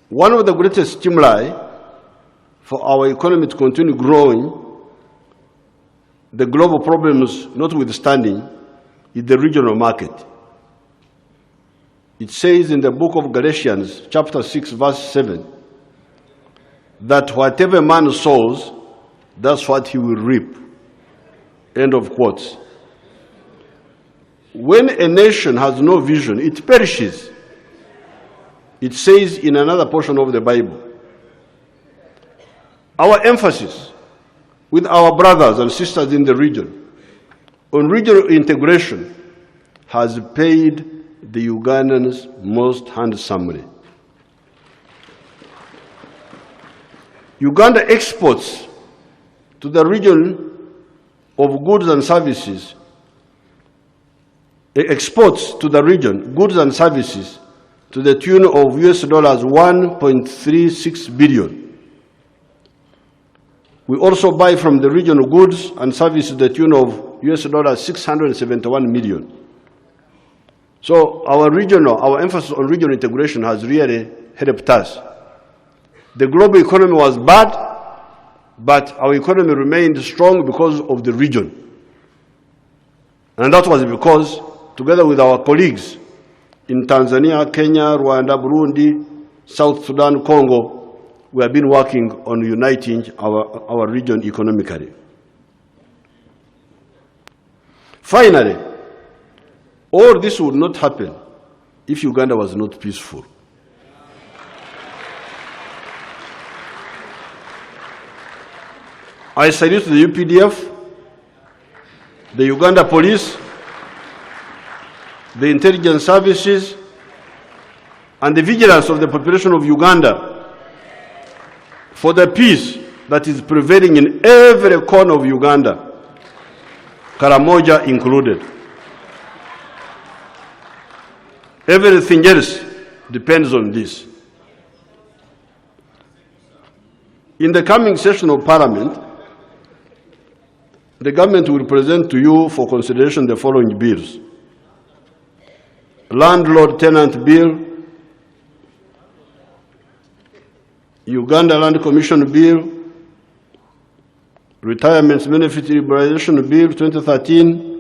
One of the greatest stimuli for our economy to continue growing, the global problems notwithstanding, is the regional market. It says in the book of Galatians, chapter 6, verse 7, that whatever man sows, that's what he will reap. End of quotes. When a nation has no vision, it perishes. It says in another portion of the Bible. Our emphasis with our brothers and sisters in the region on regional integration has paid the Ugandans most handsomely. Uganda exports to the region of goods and services, exports to the region goods and services to the tune of US dollars 1.36 billion. We also buy from the region goods and services to the tune of US dollars 671 million. So our emphasis on regional integration has really helped us. The global economy was bad, but our economy remained strong because of the region. And that was because, together with our colleagues in Tanzania, Kenya, Rwanda, Burundi, South Sudan, Congo, we have been working on uniting our region economically. Finally, all this would not happen if Uganda was not peaceful. I salute the UPDF, the Uganda police, the intelligence services, and the vigilance of the population of Uganda for the peace that is prevailing in every corner of Uganda, Karamoja included. Everything else depends on this. In the coming session of Parliament, the government will present to you for consideration the following bills: Landlord-Tenant Bill, Uganda Land Commission Bill, Retirement Benefit Liberalization Bill 2013,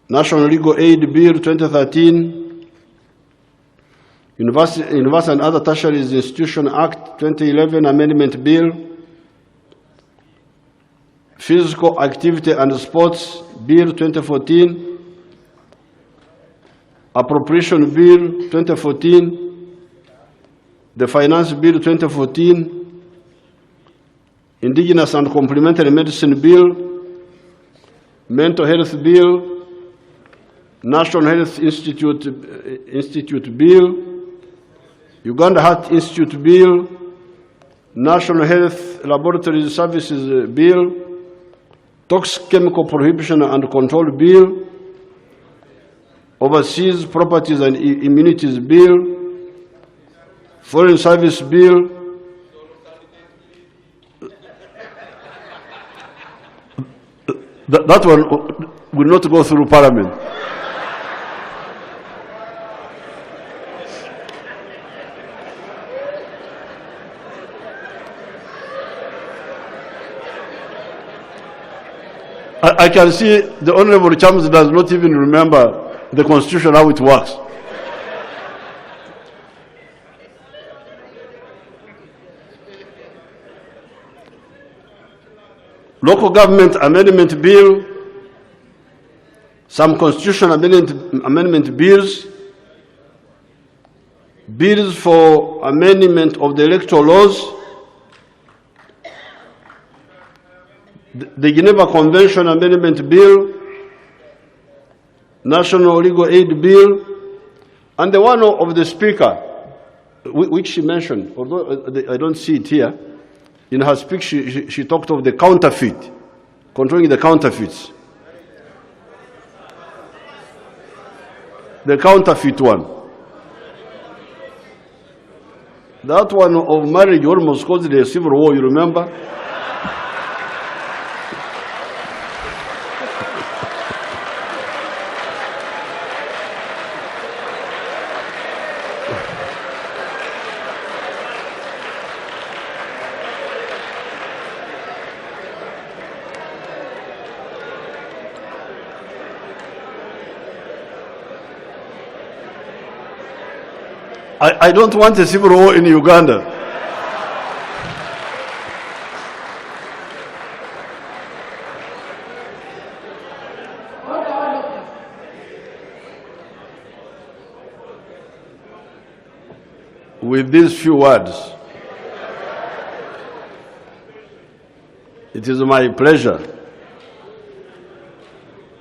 National Legal Aid Bill 2013, University and Other Tertiary Institution Act 2011 Amendment Bill, Physical Activity and Sports Bill 2014, Appropriation Bill 2014, the Finance Bill 2014, Indigenous and Complementary Medicine Bill, Mental Health Bill, National Health Institute Bill, Uganda Heart Institute Bill, National Health Laboratory Services Bill, Toxic Chemical Prohibition and Control Bill, Overseas Properties and Immunities Bill, Foreign Service Bill, That one will not go through Parliament. I can see the Honorable Chams does not even remember the Constitution, how it works. Local Government Amendment Bill, some Constitution amendment bills, bills for amendment of the electoral laws, the Geneva Convention Amendment Bill, National Legal Aid Bill, and the one of the Speaker, which she mentioned, although I don't see it here. In her speech, she talked of the counterfeit, controlling the counterfeits. The counterfeit one. That one of marriage almost caused a civil war, you remember? I don't want a civil war in Uganda. With these few words, it is my pleasure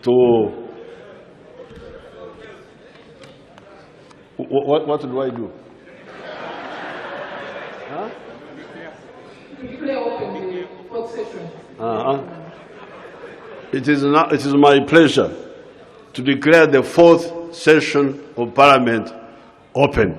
to... What do I do? Huh? Declare open the fourth session. It is my pleasure to declare the fourth session of Parliament open.